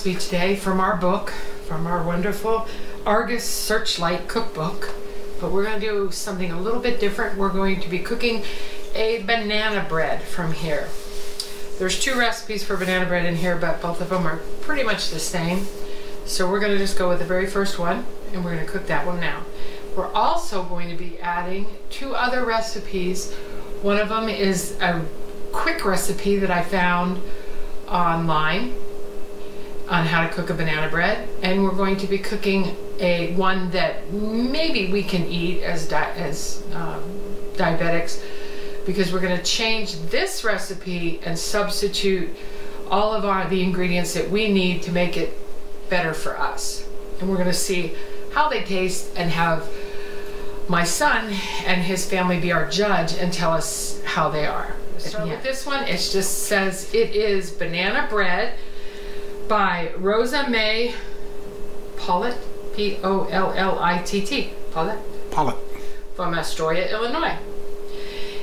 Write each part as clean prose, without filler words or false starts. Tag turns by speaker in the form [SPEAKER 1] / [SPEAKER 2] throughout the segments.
[SPEAKER 1] recipe today from our book, from our wonderful Argus Searchlight Cookbook. But we're going to do something a little bit different. We're going to be cooking a banana bread from here. There's two recipes for banana bread in here, but both of them are pretty much the same. So we're going to just go with the very first one, and we're going to cook that one now. We're also going to be adding two other recipes. One of them is a quick recipe that I found online on how to cook a banana bread, and we're going to be cooking one that maybe we can eat as diabetics, because we're going to change this recipe and substitute all of the ingredients that we need to make it better for us. And we're going to see how they taste and have my son and his family be our judge and tell us how they are. Start with this one. It just says it is banana bread by Rosa Mae Pollitt, P-O-L-L-I-T-T, Pollitt, from Astoria, Illinois.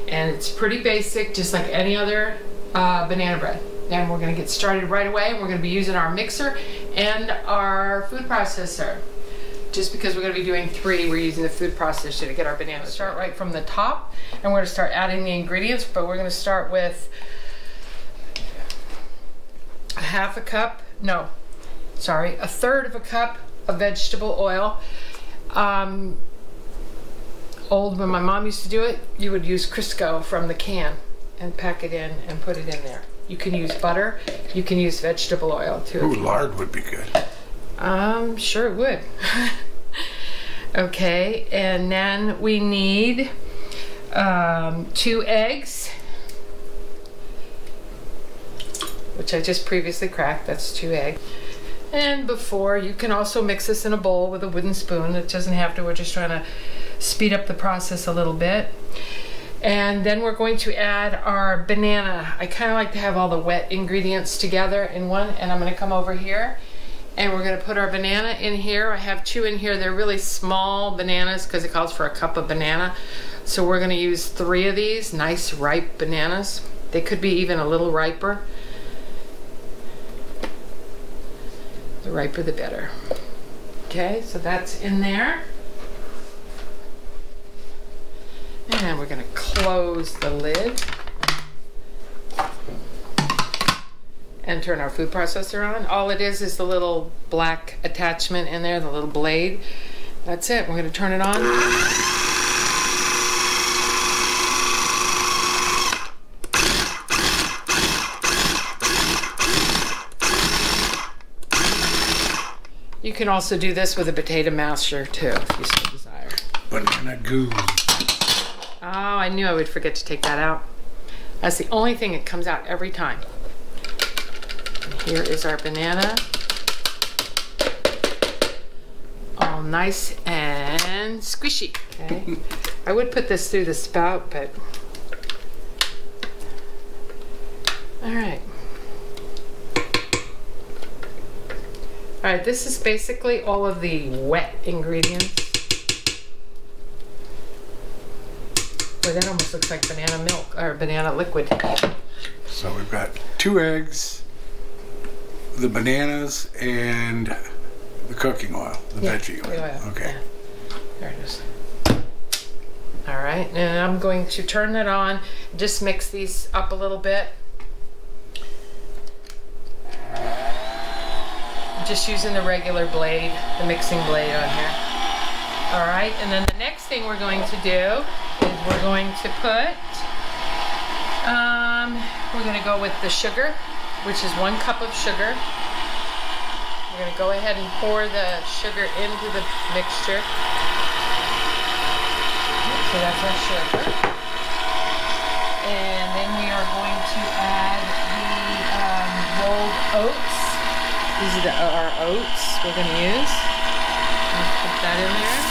[SPEAKER 1] And it's pretty basic, just like any other banana bread. And we're going to get started right away. And we're going to be using our mixer and our food processor. Just because we're going to be doing three, we're using the food processor to get our bananas. Start right from the top, and we're going to start adding the ingredients, but we're going to start with a third of a cup of vegetable oil. When my mom used to do it, you would use Crisco from the can and pack it in and put it in there. You can use butter, you can use vegetable oil too.
[SPEAKER 2] Ooh, lard would be good.
[SPEAKER 1] Sure it would. Okay, and then we need 2 eggs, which I just previously cracked. That's 2 eggs. And before, you can also mix this in a bowl with a wooden spoon. It doesn't have to. We're just trying to speed up the process a little bit. And then we're going to add our banana. I kind of like to have all the wet ingredients together in one, and I'm going to come over here and we're going to put our banana in here. I have 2 in here. They're really small bananas because it calls for a cup of banana. So we're going to use 3 of these nice ripe bananas. They could be even a little riper. The riper the better. Okay, so that's in there. And we're going to close the lid and turn our food processor on. All it is the little black attachment in there, the little blade. That's it. We're going to turn it on. You can also do this with a potato masher too, if you so desire.
[SPEAKER 2] Banana goo.
[SPEAKER 1] Oh, I knew I would forget to take that out. That's the only thing that comes out every time. And here is our banana. All nice and squishy. Okay. I would put this through the spout, but... Alright. Alright, this is basically all of the wet ingredients. Boy, that almost looks like banana milk, or banana liquid.
[SPEAKER 2] So we've got 2 eggs, the bananas, and the cooking oil, the veggie oil. Okay.
[SPEAKER 1] Yeah. There it is. Alright, and I'm going to turn that on, just mix these up a little bit. I'm just using the regular blade, the mixing blade on here. Alright, and then the next thing we're going to do is we're going to put, we're going to go with the sugar, which is 1 cup of sugar. We're going to go ahead and pour the sugar into the mixture. So that's our sugar. And then we are going to add the rolled oats. These are our oats we're going to use. Put that in there.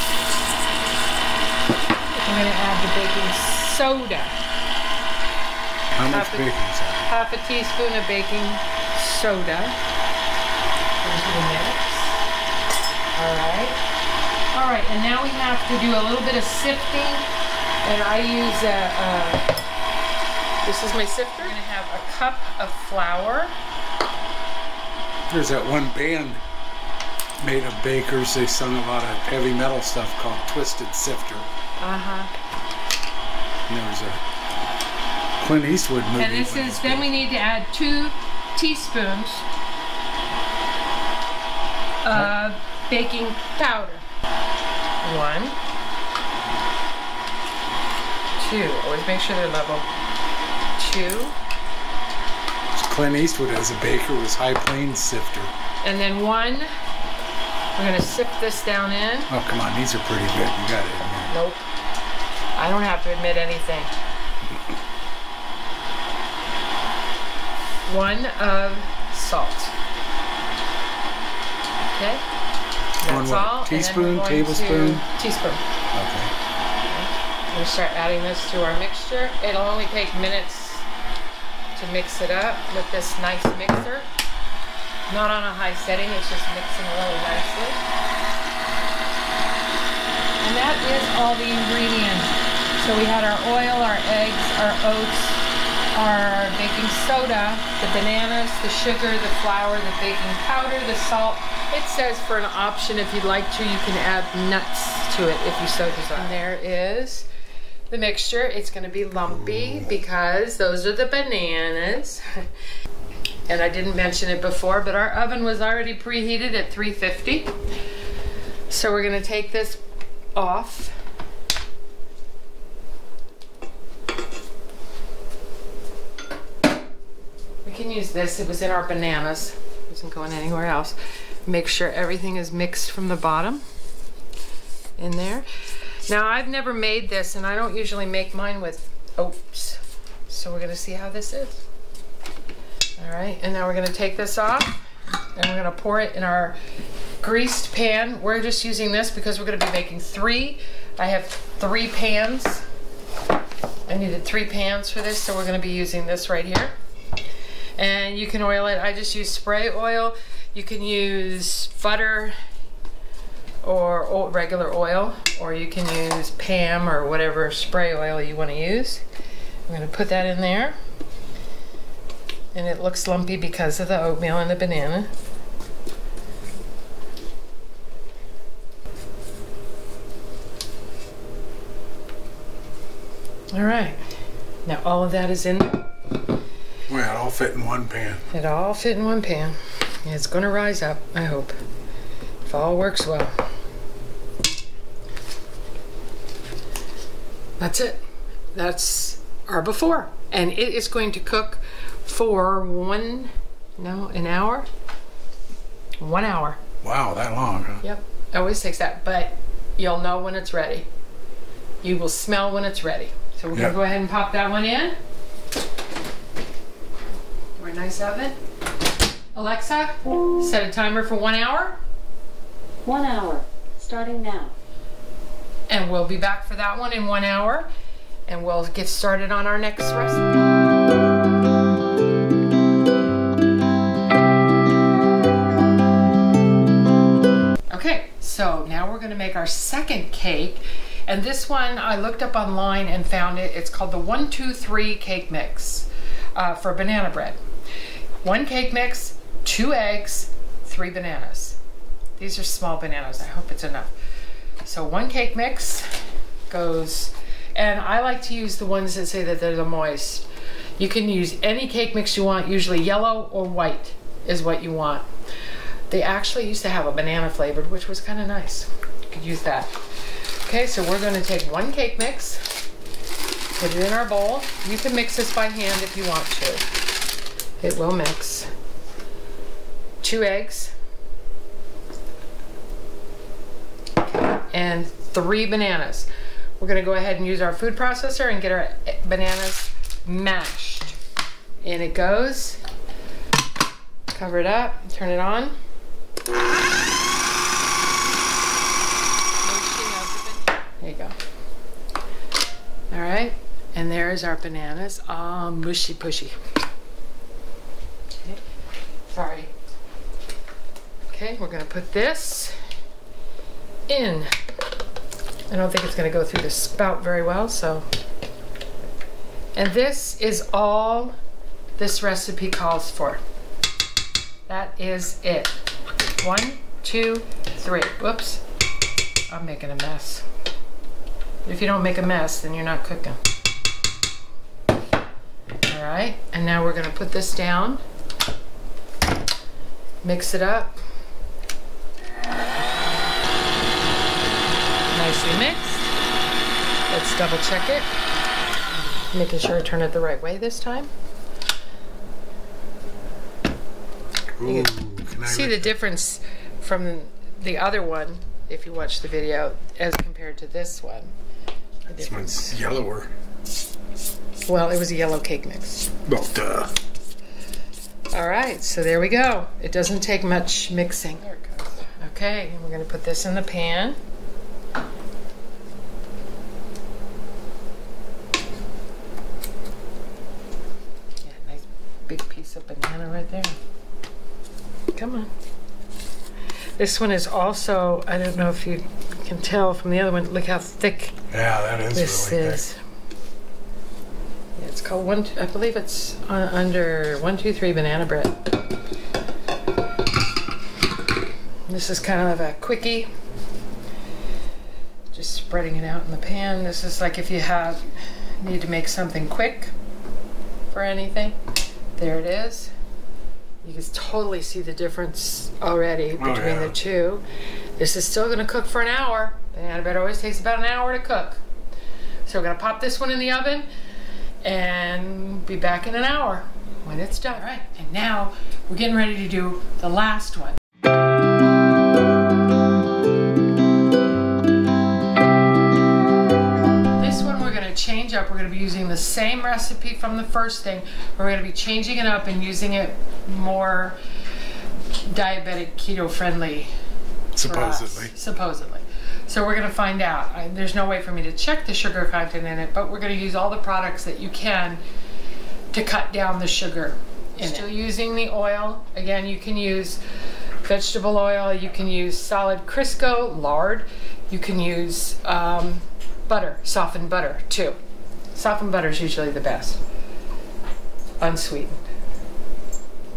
[SPEAKER 1] We're going to add the baking soda.
[SPEAKER 2] How much baking soda?
[SPEAKER 1] Half a teaspoon of baking soda. Into the mix. Alright. Alright, and now we have to do a little bit of sifting. And I use this is my sifter. We're going to have a cup of flour.
[SPEAKER 2] There's that one band made of bakers. They sung a lot of heavy metal stuff called Twisted Sifter. And there was a Clint Eastwood movie.
[SPEAKER 1] And this is, then we need to add 2 teaspoons of baking powder. 1, 2. Always make sure they're level. 2.
[SPEAKER 2] Clint Eastwood as a baker was High Plains Sifter.
[SPEAKER 1] And then 1. We're going to sift this down in.
[SPEAKER 2] Oh, come on. These are pretty good. You got it.
[SPEAKER 1] Nope. I don't have to admit anything. 1 of salt. Okay? That's all.
[SPEAKER 2] Teaspoon, tablespoon?
[SPEAKER 1] Teaspoon.
[SPEAKER 2] Okay.
[SPEAKER 1] I'm going to start adding this to our mixture. It'll only take minutes to mix it up with this nice mixer. Not on a high setting, it's just mixing really nicely. And that is all the ingredients. So we had our oil, our eggs, our oats, our baking soda, the bananas, the sugar, the flour, the baking powder, the salt. It says for an option, if you'd like to, you can add nuts to it if you so desire. And there is the mixture. It's going to be lumpy because those are the bananas. And I didn't mention it before, but our oven was already preheated at 350. So we're going to take this off. We can use this. It was in our bananas. It isn't going anywhere else. Make sure everything is mixed from the bottom in there. Now, I've never made this, and I don't usually make mine with oats. So we're going to see how this is. All right, and now we're going to take this off, and we're going to pour it in our greased pan. We're just using this because we're going to be making 3. I have 3 pans. I needed 3 pans for this, so we're going to be using this right here. And you can oil it. I just use spray oil. You can use butter or regular oil, or you can use Pam or whatever spray oil you want to use. I'm going to put that in there. And it looks lumpy because of the oatmeal and the banana. All right. Now all of that is in there.
[SPEAKER 2] Well, it all fit in one pan.
[SPEAKER 1] It all fit in one pan. And it's going to rise up, I hope. If all works well. That's it. That's our before. And it is going to cook for an hour? 1 hour.
[SPEAKER 2] Wow, that long, huh?
[SPEAKER 1] Yep, it always takes that, but you'll know when it's ready. You will smell when it's ready. So we're gonna go ahead and pop that one in. We're a nice oven. Alexa, set a timer for 1 hour.
[SPEAKER 3] 1 hour, starting now.
[SPEAKER 1] And we'll be back for that one in 1 hour, and we'll get started on our next recipe. Okay, so now we're going to make our second cake, and this one I looked up online and found it. It's called the 1, 2, 3 cake mix for banana bread. 1 cake mix, 2 eggs, 3 bananas. These are small bananas. I hope it's enough. So 1 cake mix goes, and I like to use the ones that say that they're the moist. You can use any cake mix you want. Usually yellow or white is what you want. They actually used to have a banana flavored, which was kind of nice. You could use that. Okay, so we're going to take 1 cake mix, put it in our bowl. You can mix this by hand if you want to. It will mix. 2 eggs. And 3 bananas. We're going to go ahead and use our food processor and get our bananas mashed. In it goes. Cover it up, turn it on. There you go. All right, and there's our bananas, all mushy pushy. Okay, sorry. Okay, we're gonna put this in. I don't think it's gonna go through the spout very well, so. And this is all this recipe calls for. That is it. 1, 2, 3. Whoops. I'm making a mess. If you don't make a mess, then you're not cooking. All right, and now we're gonna put this down. Mix it up. Nicely mixed. Let's double check it. Making sure I turn it the right way this time.
[SPEAKER 2] Ooh,
[SPEAKER 1] You can see the difference from the other one if you watch the video as compared to this one.
[SPEAKER 2] This one's yellower.
[SPEAKER 1] Well, it was a yellow cake mix.
[SPEAKER 2] Well, duh.
[SPEAKER 1] All right, so there we go. It doesn't take much mixing. There it goes. Okay, and we're gonna put this in the pan. Yeah, nice big piece of banana right there. Come on. This one is also, I don't know if you can tell from the other one, look how thick
[SPEAKER 2] Yeah, that is
[SPEAKER 1] this
[SPEAKER 2] really
[SPEAKER 1] is. Yeah, it's called I believe it's under 1, 2, 3 banana bread. This is kind of a quickie. Just spreading it out in the pan. This is like if you need to make something quick for anything. There it is. You can totally see the difference already between the two. This is still gonna cook for an hour. Banana bread always takes about an hour to cook. So we're gonna pop this one in the oven and be back in an hour when it's done. All right, and now we're getting ready to do the last one. Change up. We're going to be using the same recipe from the first thing. We're going to be changing it up and using it more diabetic, keto friendly.
[SPEAKER 2] Supposedly.
[SPEAKER 1] Supposedly. So we're going to find out. There's no way for me to check the sugar content in it, but we're going to use all the products that you can to cut down the sugar in it. Still using the oil. Again, you can use vegetable oil. You can use solid Crisco, lard. You can use butter, softened butter too. Softened butter is usually the best. Unsweetened.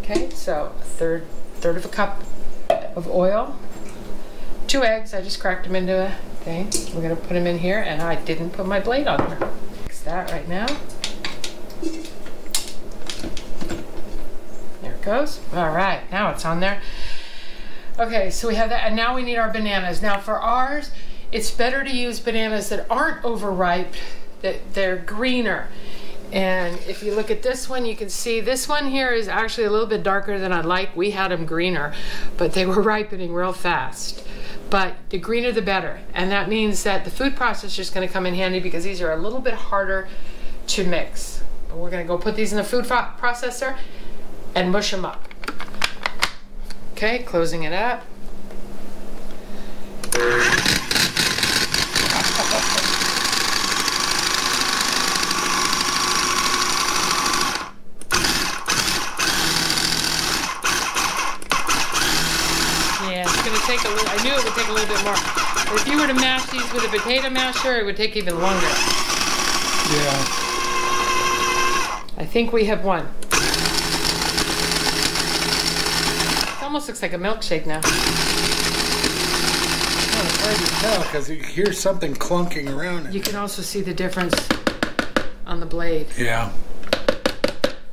[SPEAKER 1] Okay, so a third of a cup of oil. 2 eggs, I just cracked them into a thing. We're gonna put them in here, and I didn't put my blade on there. Mix that right now. There it goes. All right, now it's on there. Okay, so we have that, and now we need our bananas. Now for ours, it's better to use bananas that aren't overripe, that they're greener. And if you look at this one, you can see this one here is actually a little bit darker than I'd like. We had them greener, but they were ripening real fast. But the greener the better. And that means that the food processor is going to come in handy because these are a little bit harder to mix. But we're going to go put these in the food processor and mush them up. Okay, closing it up. Take a little, I knew it would take a little bit more. If you were to mash these with a potato masher, it would take even longer.
[SPEAKER 2] Yeah.
[SPEAKER 1] I think we have one. It almost looks like a milkshake now.
[SPEAKER 2] Oh, it's hard to tell because you hear something clunking around it.
[SPEAKER 1] You can also see the difference on the blade.
[SPEAKER 2] Yeah.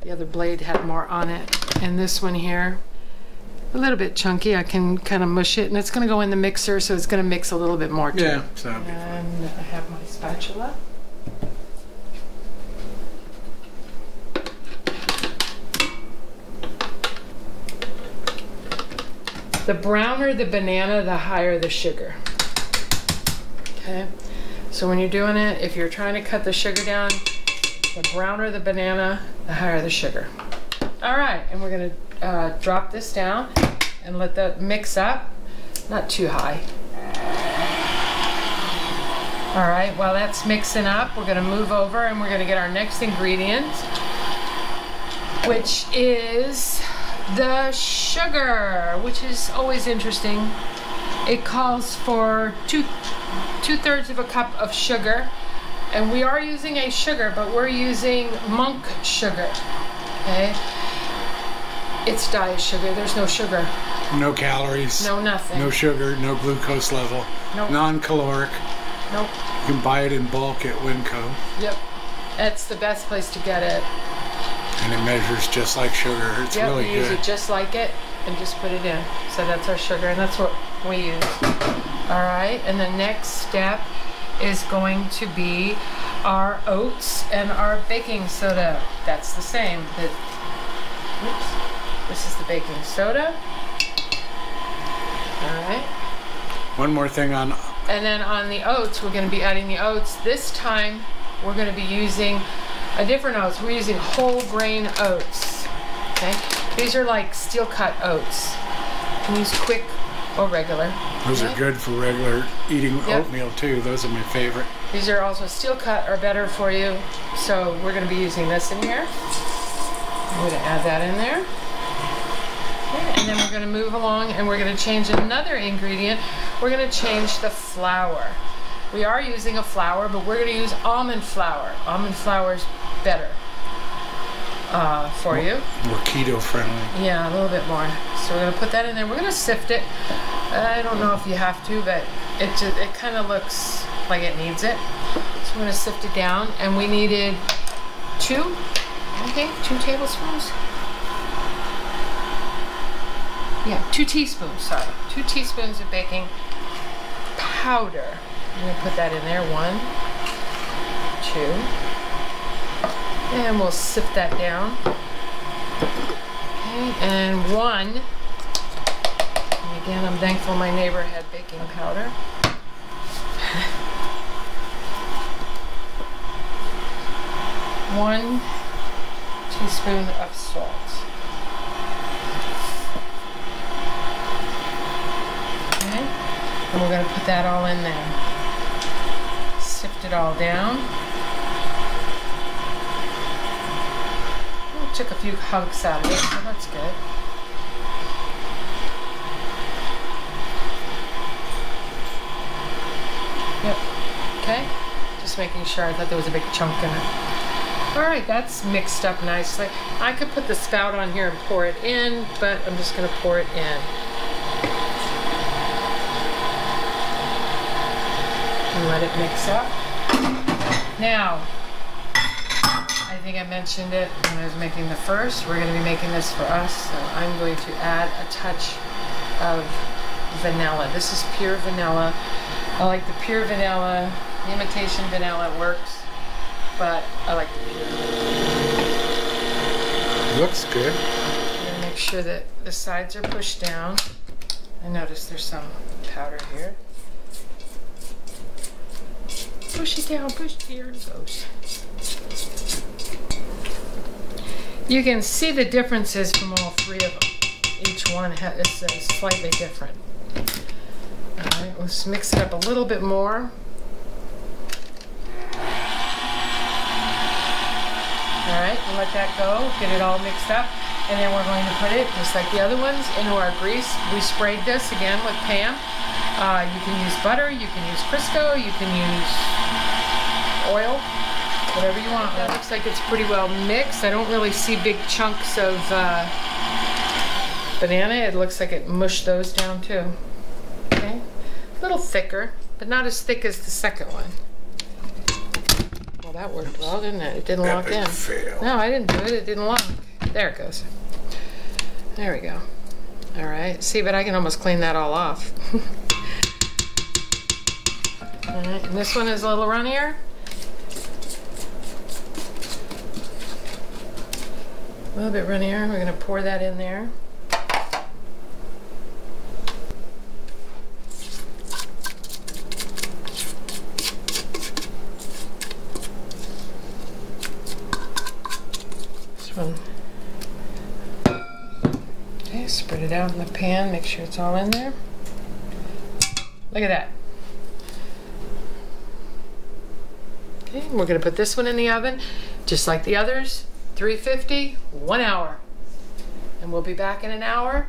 [SPEAKER 1] The other blade had more on it. And this one here, a little bit chunky. I can kind of mush it, and it's going to go in the mixer, so it's going to mix a little bit more too.
[SPEAKER 2] Yeah, so that'll be fun.
[SPEAKER 1] And I have my spatula. The browner the banana, the higher the sugar. Okay, so when you're doing it, if you're trying to cut the sugar down, the browner the banana, the higher the sugar. All right, and we're going to drop this down and let that mix up, not too high. All right, while that's mixing up, we're gonna move over and we're gonna get our next ingredient, which is the sugar, which is always interesting. It calls for two-thirds of a cup of sugar, and we are using a sugar, but we're using monk sugar, okay? It's diet sugar. There's no sugar.
[SPEAKER 2] No calories.
[SPEAKER 1] No nothing.
[SPEAKER 2] No sugar, no glucose level.
[SPEAKER 1] Nope.
[SPEAKER 2] Non-caloric.
[SPEAKER 1] Nope.
[SPEAKER 2] You can buy it in bulk at Winco.
[SPEAKER 1] Yep. That's the best place to get it.
[SPEAKER 2] And it measures just like sugar. It's
[SPEAKER 1] Yep,
[SPEAKER 2] really
[SPEAKER 1] we use
[SPEAKER 2] good.
[SPEAKER 1] it just like it and just put it in. So that's our sugar, and that's what we use. All right, and the next step is going to be our oats and our baking soda. That's the same. This is the baking soda. All right.
[SPEAKER 2] One more thing on...
[SPEAKER 1] And then on the oats, we're going to be adding the oats. This time, we're going to be using a different oats. We're using whole grain oats. Okay. These are like steel cut oats. You can use quick or regular.
[SPEAKER 2] Those are good for regular eating
[SPEAKER 1] Yep.
[SPEAKER 2] oatmeal too. Those are my favorite.
[SPEAKER 1] These are also steel cut or better for you. So we're going to be using this in here. I'm going to add that in there. Okay, and then we're going to move along and we're going to change another ingredient. We're going to change the flour. We are using a flour, but we're going to use almond flour. Almond flour is better for you.
[SPEAKER 2] More keto friendly.
[SPEAKER 1] Yeah, a little bit more. So we're going to put that in there. We're going to sift it. I don't know if you have to, but it kind of looks like it needs it. So we're going to sift it down, and we needed 2 tablespoons. Yeah, 2 teaspoons, sorry. 2 teaspoons of baking powder. I'm going to put that in there. 1, 2. And we'll sift that down. Okay, and 1. And again, I'm thankful my neighbor had baking powder. 1 teaspoon of salt. And we're going to put that all in there. Sift it all down. Oh, took a few hunks out of it, so that's good. Yep. Okay. Just making sure. I thought there was a big chunk in it. Alright, that's mixed up nicely. I could put the spout on here and pour it in, but I'm just going to pour it in. And let it mix up. Now, I think I mentioned it when I was making the first. We're going to be making this for us, so I'm going to add a touch of vanilla. This is pure vanilla. I like the pure vanilla. The imitation vanilla works, but I like the pure.
[SPEAKER 2] Looks good.
[SPEAKER 1] I'm going to make sure that the sides are pushed down. I notice there's some powder here. Push it down, push it, here it goes. You can see the differences from all 3 of them. Each one is slightly different. Alright, let's mix it up a little bit more. Alright, we'll let that go, get it all mixed up, and then we're going to put it, just like the other ones, into our grease. We sprayed this again with Pam. You can use butter, you can use Crisco, you can use oil, whatever you want. That looks like it's pretty well mixed. I don't really see big chunks of banana. It looks like it mushed those down too. Okay, a little thicker, but not as thick as the second one. Well, that worked well, didn't it? It didn't lock in.
[SPEAKER 2] Fail.
[SPEAKER 1] No, I didn't do it. It didn't lock. There it goes. There we go. All right. See, but I can almost clean that all off. All right, and this one is a little runnier. A little bit runnier. We're going to pour that in there. This one. Okay, spread it out in the pan. Make sure it's all in there. Look at that. Okay, we're going to put this one in the oven, just like the others, 350, 1 hour. And we'll be back in an hour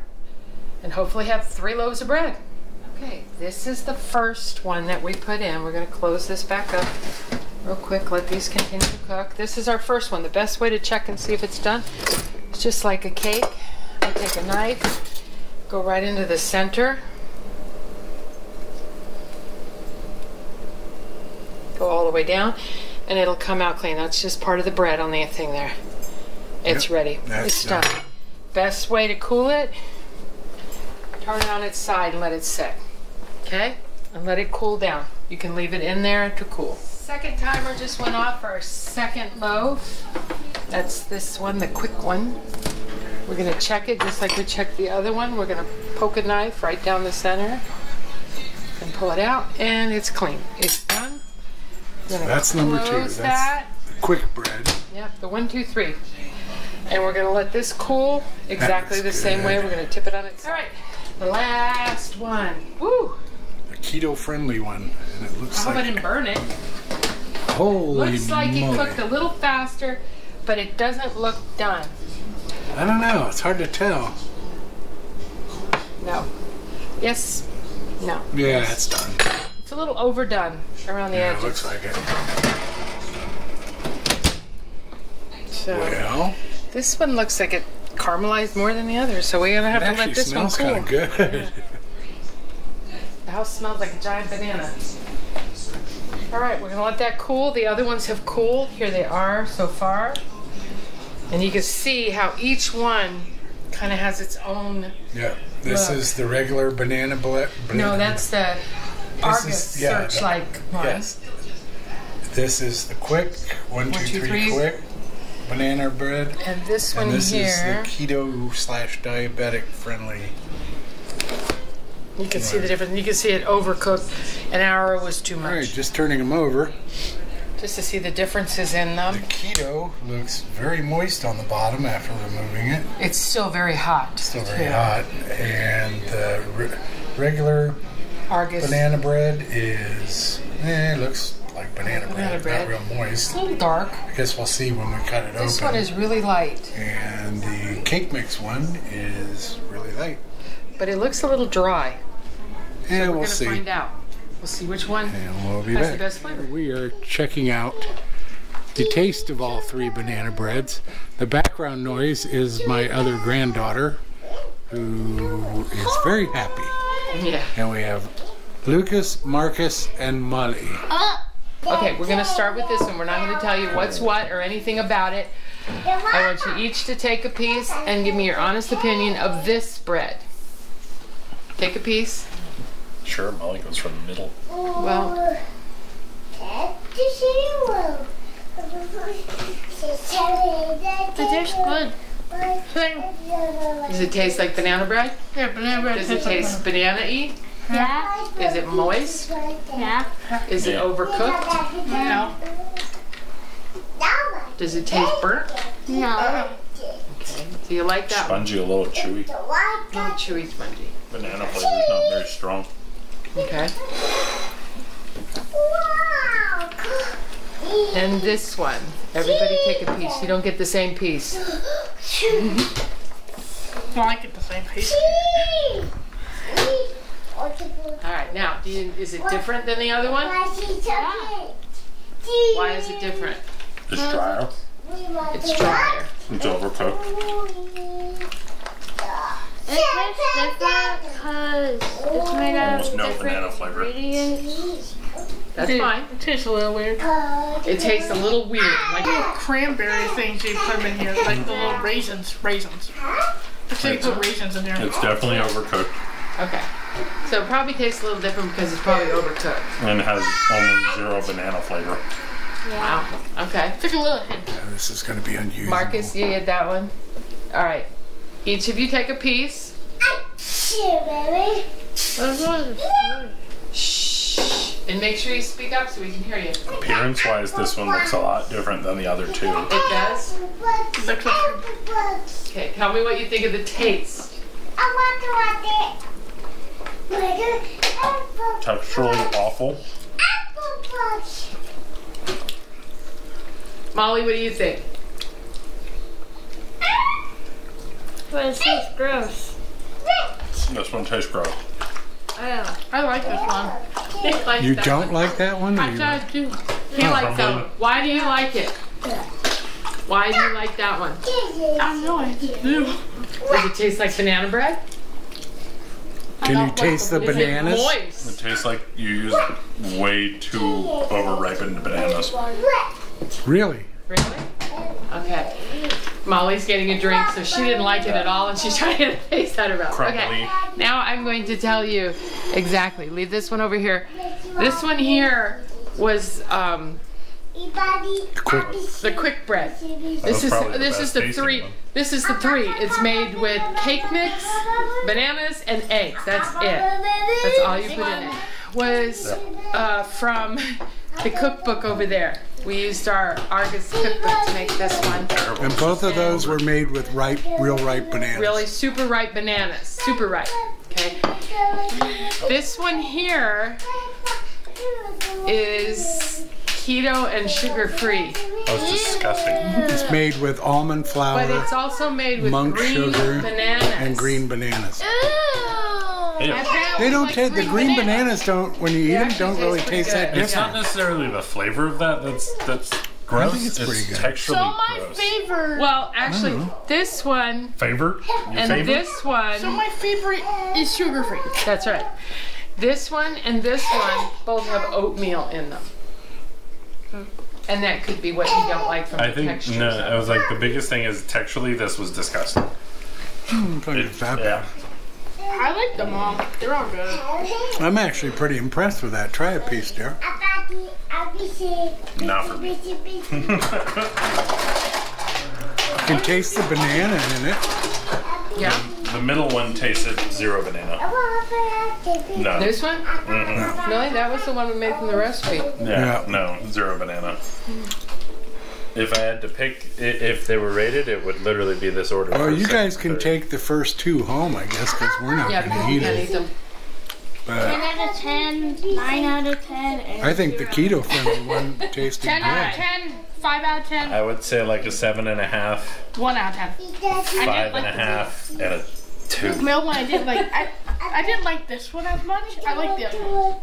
[SPEAKER 1] and hopefully have 3 loaves of bread. Okay, this is the first one that we put in. We're going to close this back up real quick, let these continue to cook. This is our first one. The best way to check and see if it's done is just like a cake. I take a knife, go right into the center. Go all the way down, and it'll come out clean. That's just part of the bread on the thing there. It's ready. It's done. Best way to cool it, turn it on its side and let it sit. Okay? And let it cool down. You can leave it in there to cool. Second timer just went off for our second loaf. That's this one, the quick one. We're gonna check it just like we checked the other one. We're gonna poke a knife right down the center and pull it out, and it's clean. It's done.
[SPEAKER 2] That's number 2. That's the quick bread.
[SPEAKER 1] Yep, the 1, 2, 3. And we're gonna let this cool exactly the same way. We're gonna tip it on its. All right, the last one. Woo!
[SPEAKER 2] The keto friendly one, and it looks
[SPEAKER 1] I hope
[SPEAKER 2] like.
[SPEAKER 1] I didn't burn it.
[SPEAKER 2] Holy
[SPEAKER 1] Looks like
[SPEAKER 2] moly.
[SPEAKER 1] it cooked a little faster, but it doesn't look done.
[SPEAKER 2] I don't know. It's hard to tell.
[SPEAKER 1] No. Yes. No.
[SPEAKER 2] Yeah, it's done.
[SPEAKER 1] It's a little overdone around the edges.
[SPEAKER 2] It looks like it.
[SPEAKER 1] So
[SPEAKER 2] Well,
[SPEAKER 1] this one looks like it caramelized more than the other, so we're gonna have to let this one
[SPEAKER 2] smells
[SPEAKER 1] cool.
[SPEAKER 2] kind of good.
[SPEAKER 1] Yeah. The house smells like a giant banana. All right, we're gonna let that cool. The other ones have cooled. Here they are so far. And you can see how each one kind of has its own.
[SPEAKER 2] Yeah, this is the regular banana bread.
[SPEAKER 1] No, that's the Argus Searchlight one.
[SPEAKER 2] Yes. This is the quick 1, 2, 3 quick banana bread.
[SPEAKER 1] And this one
[SPEAKER 2] this
[SPEAKER 1] here.
[SPEAKER 2] is the keto/diabetic friendly.
[SPEAKER 1] You can see the difference. You can see it overcooked. An hour was too much.
[SPEAKER 2] All right, just turning them over.
[SPEAKER 1] Just to see the differences in them.
[SPEAKER 2] The keto looks very moist on the bottom after removing it.
[SPEAKER 1] It's still very hot.
[SPEAKER 2] Still very hot. And the regular
[SPEAKER 1] Argus
[SPEAKER 2] banana bread is, it looks like banana bread. Not real moist.
[SPEAKER 1] a little dark.
[SPEAKER 2] I guess we'll see when we cut it open.
[SPEAKER 1] This one is really light.
[SPEAKER 2] And the cake mix one is really light.
[SPEAKER 1] But it looks a little dry.
[SPEAKER 2] Yeah,
[SPEAKER 1] We're
[SPEAKER 2] we'll
[SPEAKER 1] going to
[SPEAKER 2] see.
[SPEAKER 1] find out. We'll see which one
[SPEAKER 2] And we'll be
[SPEAKER 1] has
[SPEAKER 2] back.
[SPEAKER 1] the best flavor.
[SPEAKER 2] We are checking out the taste of all 3 banana breads. The background noise is my other granddaughter, who is very happy.
[SPEAKER 1] Yeah.
[SPEAKER 2] And we have Lucas, Marcus, and Molly.
[SPEAKER 1] Okay, we're going to start with this one. We're not going to tell you what's what or anything about it. I want you each to take a piece and give me your honest opinion of this bread. Take a piece.
[SPEAKER 4] Sure, Molly goes from the middle.
[SPEAKER 1] Well,
[SPEAKER 5] It tastes good.
[SPEAKER 1] does it taste like banana bread?
[SPEAKER 5] Yeah, banana bread.
[SPEAKER 1] Does it taste banana-y?
[SPEAKER 5] Yeah.
[SPEAKER 1] Is it moist?
[SPEAKER 5] Yeah.
[SPEAKER 1] Is it
[SPEAKER 4] Yeah.
[SPEAKER 1] overcooked?
[SPEAKER 5] No.
[SPEAKER 1] Does it taste burnt?
[SPEAKER 5] No.
[SPEAKER 1] Do you like that one?
[SPEAKER 4] Spongy, a little chewy.
[SPEAKER 1] A little chewy, spongy.
[SPEAKER 4] Banana flavor is not very strong.
[SPEAKER 1] Okay. And this one. Everybody take a piece. You don't get the same piece.
[SPEAKER 5] Well, I get the same piece.
[SPEAKER 1] All right. Now, is it different than the other one? Why is it different?
[SPEAKER 4] It's drier.
[SPEAKER 1] It's drier.
[SPEAKER 4] It's overcooked.
[SPEAKER 5] It tastes different because it's made out
[SPEAKER 4] Almost
[SPEAKER 5] of
[SPEAKER 4] no
[SPEAKER 5] different
[SPEAKER 4] banana flavor.
[SPEAKER 5] ingredients.
[SPEAKER 1] That's fine.
[SPEAKER 5] It tastes a little weird.
[SPEAKER 1] It tastes a little weird. Like
[SPEAKER 5] Little cranberry things you put in here, like the little raisins. Raisins. I think you put raisins in there.
[SPEAKER 4] It's definitely overcooked
[SPEAKER 1] okay. So it probably tastes a little different because it's probably overcooked.
[SPEAKER 4] and has almost 0 banana flavor.
[SPEAKER 1] Wow. Okay.
[SPEAKER 5] Take a little hint.
[SPEAKER 2] This is going to be unusual.
[SPEAKER 1] Marcus, you get that one. All right. Each of you take a piece. Shh. And make sure you speak up so we can hear you.
[SPEAKER 4] Appearance-wise, this one looks a lot different than the other 2.
[SPEAKER 1] It does?
[SPEAKER 5] Looks like
[SPEAKER 1] Okay, tell me what you think of the taste.
[SPEAKER 4] Texturally awful.
[SPEAKER 1] Molly, what do you think?
[SPEAKER 5] but it tastes gross.
[SPEAKER 4] This one tastes gross.
[SPEAKER 5] I like this one.
[SPEAKER 1] He likes
[SPEAKER 2] You
[SPEAKER 1] that
[SPEAKER 2] don't
[SPEAKER 1] one.
[SPEAKER 2] like that one?
[SPEAKER 5] I tried too.
[SPEAKER 1] He likes that one. Why do you like it? Why do you like that one?
[SPEAKER 5] I know I do.
[SPEAKER 1] Does it taste like banana bread?
[SPEAKER 2] Can you taste the
[SPEAKER 1] Is it
[SPEAKER 2] bananas?
[SPEAKER 1] moist?
[SPEAKER 4] It tastes like you used way too over-ripened bananas.
[SPEAKER 2] Really?
[SPEAKER 1] Really? Okay. Molly's getting a drink, so she didn't like it at all, and she's trying to get a taste out of her mouth.
[SPEAKER 4] Crumbly.
[SPEAKER 1] Okay. Now I'm going to tell you exactly. Leave this one over here. This one here was the quick bread. This is
[SPEAKER 4] probably the
[SPEAKER 1] this is
[SPEAKER 4] best
[SPEAKER 1] the
[SPEAKER 4] tasting
[SPEAKER 1] three.
[SPEAKER 4] one.
[SPEAKER 1] This is the three. It's made with cake mix, bananas, and eggs. That's it. That's all you put in it. Was from the cookbook over there. We used our Argus cookbook to make this one.
[SPEAKER 2] And both of those were made with real ripe bananas.
[SPEAKER 1] Really super ripe bananas. Super ripe. Okay. This one here is keto and sugar free.
[SPEAKER 4] That was disgusting.
[SPEAKER 2] It's made with almond flour,
[SPEAKER 1] But it's also made with
[SPEAKER 2] monk
[SPEAKER 1] green
[SPEAKER 2] sugar,
[SPEAKER 1] bananas.
[SPEAKER 2] and green bananas.
[SPEAKER 4] Yeah.
[SPEAKER 2] They don't taste, the green bananas don't, when you eat them, don't really taste that
[SPEAKER 4] It's not
[SPEAKER 2] different.
[SPEAKER 4] necessarily the flavor of that that's gross.
[SPEAKER 2] think it's pretty good.
[SPEAKER 4] texturally
[SPEAKER 5] So my
[SPEAKER 4] gross.
[SPEAKER 5] favorite.
[SPEAKER 1] Well, actually, this one
[SPEAKER 4] Favorite? Your
[SPEAKER 1] and
[SPEAKER 4] favorite?
[SPEAKER 1] this one.
[SPEAKER 5] So my favorite is sugar free.
[SPEAKER 1] That's right. This one and this one both have oatmeal in them. And that could be what you don't like from
[SPEAKER 4] I
[SPEAKER 1] the
[SPEAKER 4] think,
[SPEAKER 1] texture.
[SPEAKER 4] no, I was like, the biggest thing is texturally this was disgusting.
[SPEAKER 2] Yeah.
[SPEAKER 5] I like them all. They're all good.
[SPEAKER 2] I'm actually pretty impressed with that. Try a piece, dear.
[SPEAKER 4] Not for me.
[SPEAKER 2] You can taste the banana in it.
[SPEAKER 1] Yeah.
[SPEAKER 4] The middle one tasted zero banana. No.
[SPEAKER 1] This one? Really? That was the one we made from the recipe.
[SPEAKER 4] Yeah, no, zero banana. If I had to pick, if they were rated, it would literally be this order.
[SPEAKER 2] Well,
[SPEAKER 4] first,
[SPEAKER 2] you guys
[SPEAKER 4] second,
[SPEAKER 2] can
[SPEAKER 4] third.
[SPEAKER 2] take the first two home, I guess, because we're not
[SPEAKER 1] Yeah,
[SPEAKER 2] going
[SPEAKER 1] because
[SPEAKER 2] to
[SPEAKER 1] you
[SPEAKER 2] eat
[SPEAKER 1] can't
[SPEAKER 2] it.
[SPEAKER 1] eat them.
[SPEAKER 2] But
[SPEAKER 6] 10 out of 10, 9 out of 10, and
[SPEAKER 2] I think the keto-friendly one tasted
[SPEAKER 5] 10 out of
[SPEAKER 2] good.
[SPEAKER 5] 10, 5 out of 10,
[SPEAKER 4] I would say like a 7.5,
[SPEAKER 5] 1 out of 10.
[SPEAKER 4] 5.5, and a 2.
[SPEAKER 5] Milk one I didn't like. I didn't like this one as much. I like the other one.